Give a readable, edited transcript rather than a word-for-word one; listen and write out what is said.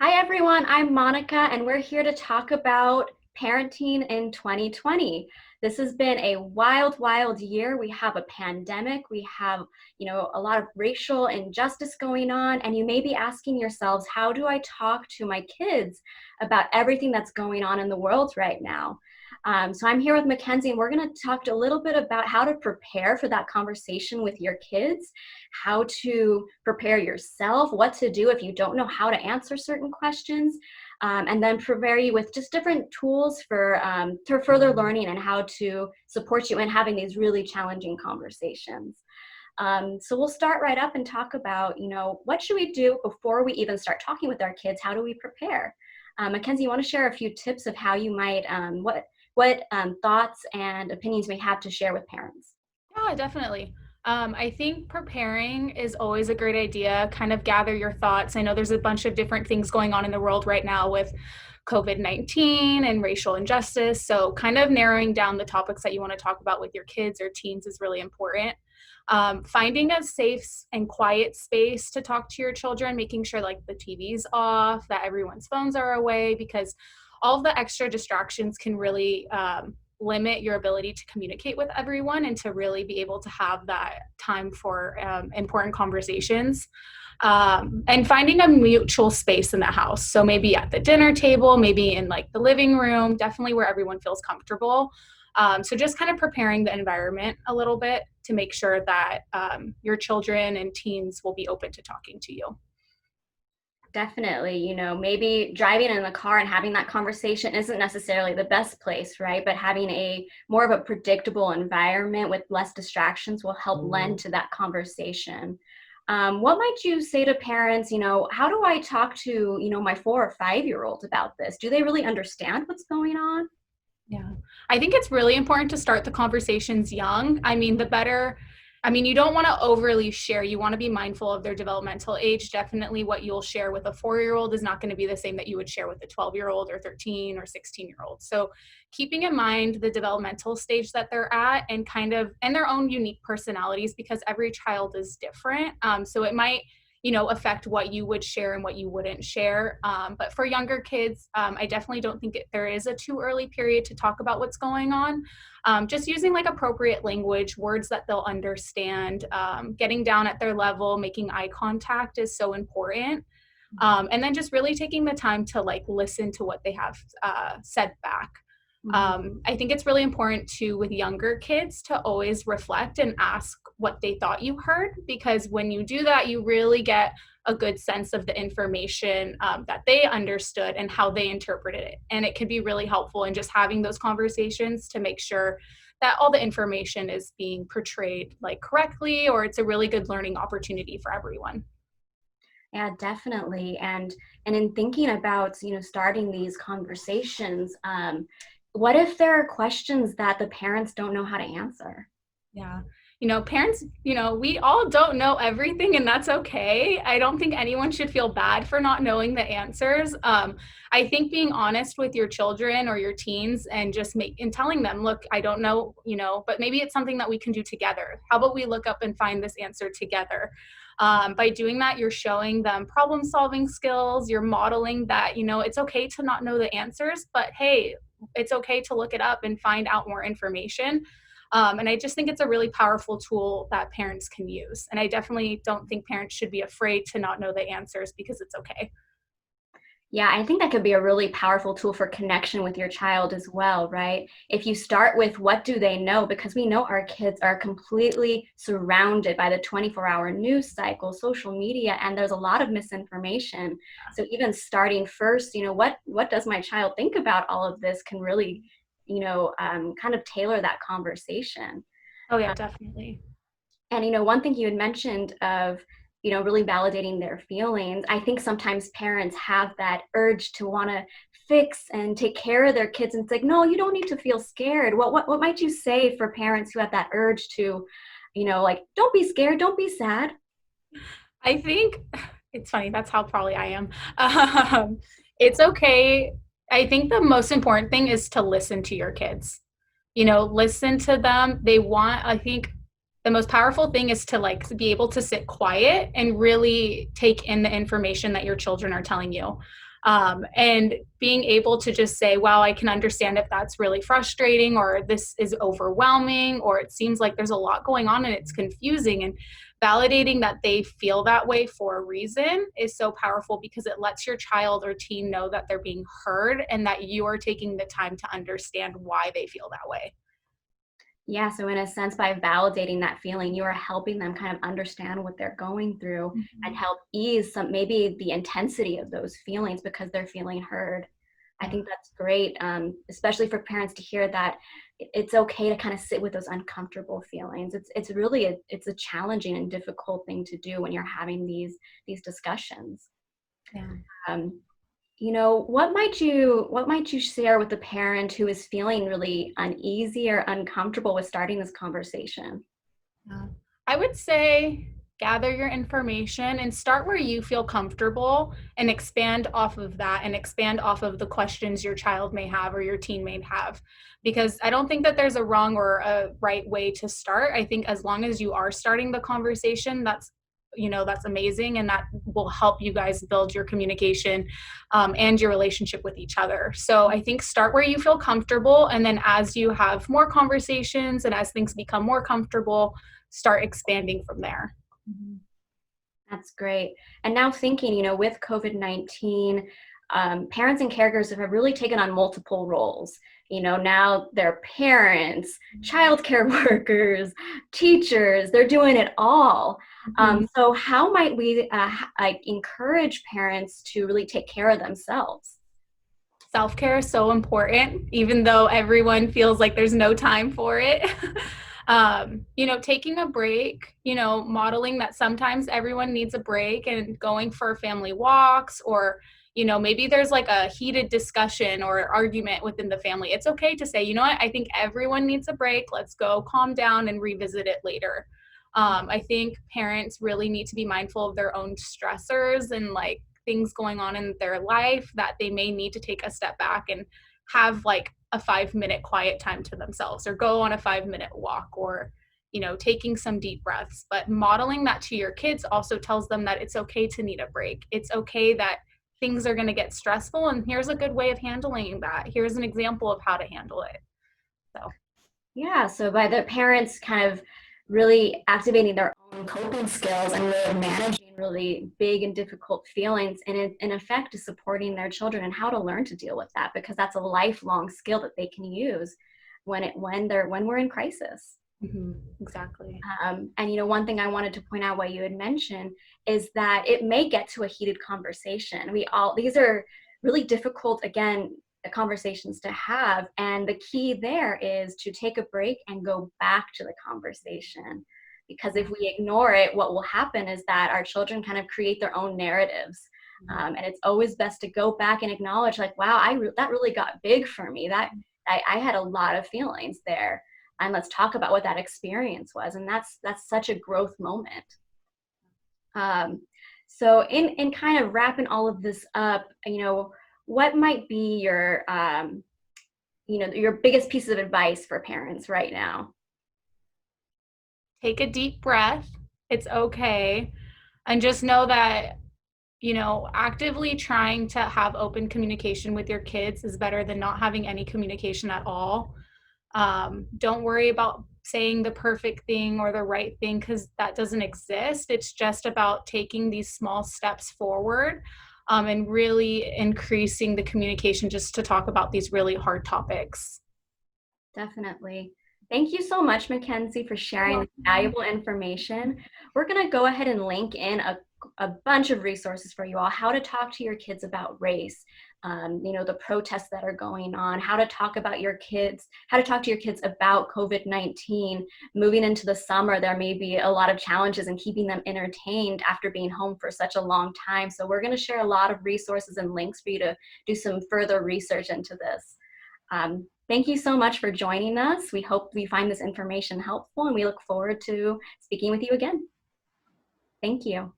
Hi, everyone. I'm Monica, and we're here to talk about parenting in 2020. This has been a wild, wild year. We have a pandemic. We have, a lot of racial injustice going on. And you may be asking yourselves, how do I talk to my kids about everything that's going on in the world right now? So I'm here with Mackenzie, and we're going to talk a little bit about how to prepare for that conversation with your kids, how to prepare yourself, what to do if you don't know how to answer certain questions, and then prepare you with just different tools for further learning and how to support you in having these really challenging conversations. So we'll start right up and talk about, what should we do before we even start talking with our kids? How do we prepare? Mackenzie, you want to share a few tips of how you might, what thoughts and opinions you may have to share with parents? Yeah, definitely. I think preparing is always a great idea. Kind of gather your thoughts. I know there's a bunch of different things going on in the world right now with COVID-19 and racial injustice. So, kind of narrowing down the topics that you want to talk about with your kids or teens is really important. Finding a safe and quiet space to talk to your children, making sure like the TV's off, that everyone's phones are away, because all of the extra distractions can really limit your ability to communicate with everyone and to really be able to have that time for important conversations. And finding a mutual space in the house. So maybe at the dinner table, maybe in like the living room, definitely where everyone feels comfortable. So just kind of preparing the environment a little bit to make sure that your children and teens will be open to talking to you. Definitely, maybe driving in the car and having that conversation isn't necessarily the best place, right? But having a more of a predictable environment with less distractions will help lend to that conversation. What might you say to parents, how do I talk to, my 4 or 5-year-old about this? Do they really understand what's going on? Yeah. I think it's really important to start the conversations young. You don't want to overly share. You want to be mindful of their developmental age. Definitely what you'll share with a 4-year-old is not going to be the same that you would share with a 12-year-old or 13 or 16-year-old. So keeping in mind the developmental stage that they're at and their own unique personalities, because every child is different. So it might affect what you would share and what you wouldn't share. But for younger kids, I definitely don't think there is a too early period to talk about what's going on. Just using like appropriate language, words that they'll understand, getting down at their level, making eye contact is so important. And then just really taking the time to like listen to what they have said back. I think it's really important too with younger kids to always reflect and ask what they thought you heard, because when you do that, you really get a good sense of the information that they understood and how they interpreted it. And it can be really helpful in just having those conversations to make sure that all the information is being portrayed like correctly, or it's a really good learning opportunity for everyone. Yeah, definitely. And in thinking about, starting these conversations, what if there are questions that the parents don't know how to answer? Yeah. Parents, we all don't know everything, and that's okay. I don't think anyone should feel bad for not knowing the answers. I think being honest with your children or your teens and telling them, look, I don't know, but maybe it's something that we can do together. How about we look up and find this answer together? By doing that, you're showing them problem solving skills. You're modeling that, it's okay to not know the answers, but hey, it's okay to look it up and find out more information. And I just think it's a really powerful tool that parents can use. And I definitely don't think parents should be afraid to not know the answers, because it's okay. Yeah, I think that could be a really powerful tool for connection with your child as well, right? If you start with what do they know, because we know our kids are completely surrounded by the 24-hour news cycle, social media, and there's a lot of misinformation. So even starting first, what does my child think about all of this can really, kind of tailor that conversation. Oh, yeah, definitely. And, one thing you had mentioned of, really validating their feelings. I think sometimes parents have that urge to want to fix and take care of their kids. And it's like, no, you don't need to feel scared. What might you say for parents who have that urge to, like, don't be scared, don't be sad? I think it's funny. That's how probably I am. It's okay. I think the most important thing is to listen to your kids. Listen to them. I think the most powerful thing is to like be able to sit quiet and really take in the information that your children are telling you. And being able to just say, wow, I can understand if that's really frustrating, or this is overwhelming, or it seems like there's a lot going on and it's confusing. And validating that they feel that way for a reason is so powerful, because it lets your child or teen know that they're being heard and that you are taking the time to understand why they feel that way. Yeah, so in a sense, by validating that feeling, you are helping them kind of understand what they're going through and Mm-hmm. help ease some, maybe the intensity of those feelings because they're feeling heard. I Yeah. think that's great, especially for parents to hear that it's okay to kind of sit with those uncomfortable feelings. It's really it's a challenging and difficult thing to do when you're having these discussions. Yeah. Um, what might you share with a parent who is feeling really uneasy or uncomfortable with starting this conversation? Yeah. I would say gather your information and start where you feel comfortable, and expand off of that, and expand off of the questions your child may have or your teen may have. Because I don't think that there's a wrong or a right way to start. I think as long as you are starting the conversation, that's amazing, and that will help you guys build your communication, and your relationship with each other. So I think start where you feel comfortable, and then as you have more conversations and as things become more comfortable, start expanding from there. Mhm. That's great. And now thinking, with COVID-19, parents and caregivers have really taken on multiple roles. Now they're parents, childcare workers, teachers, they're doing it all. Mhm. So how might we like encourage parents to really take care of themselves? Self-care is so important, even though everyone feels like there's no time for it. Taking a break, modeling that sometimes everyone needs a break, and going for family walks, or maybe there's like a heated discussion or argument within the family. It's okay to say, you know what, I think everyone needs a break. Let's go calm down and revisit it later. I think parents really need to be mindful of their own stressors and like things going on in their life, that they may need to take a step back and have like a 5 minute quiet time to themselves, or go on a 5 minute walk, or taking some deep breaths. But modeling that to your kids also tells them that it's okay to need a break. It's okay that things are going to get stressful, and here's a good way of handling that. Here's an example of how to handle it. So Yeah, so by the parents kind of really activating their own coping skills and really managing really big and difficult feelings, and in effect is supporting their children and how to learn to deal with that, because that's a lifelong skill that they can use when we're in crisis. exactly. And one thing I wanted to point out, what you had mentioned, is that it may get to a heated conversation. These are really difficult, again, conversations to have. And the key there is to take a break and go back to the conversation. Because if we ignore it, what will happen is that our children kind of create their own narratives. And it's always best to go back and acknowledge, like, wow, that really got big for me. I had a lot of feelings there, and let's talk about what that experience was. And that's such a growth moment. um, so in kind of wrapping all of this up, what might be your biggest pieces of advice for parents right now? Take a deep breath. It's okay. And just know that actively trying to have open communication with your kids is better than not having any communication at all. Don't worry about saying the perfect thing or the right thing, because that doesn't exist. It's just about taking these small steps forward, and really increasing the communication just to talk about these really hard topics. Definitely. Thank you so much, Mackenzie, for You're sharing this welcome. valuable information. We're going to go ahead and link in a bunch of resources for you all: how to talk to your kids about race, the protests that are going on, how to talk about your kids, how to talk to your kids about COVID-19. Moving into the summer, there may be a lot of challenges in keeping them entertained after being home for such a long time. So we're going to share a lot of resources and links for you to do some further research into this. Thank you so much for joining us. We hope we find this information helpful, and we look forward to speaking with you again. Thank you.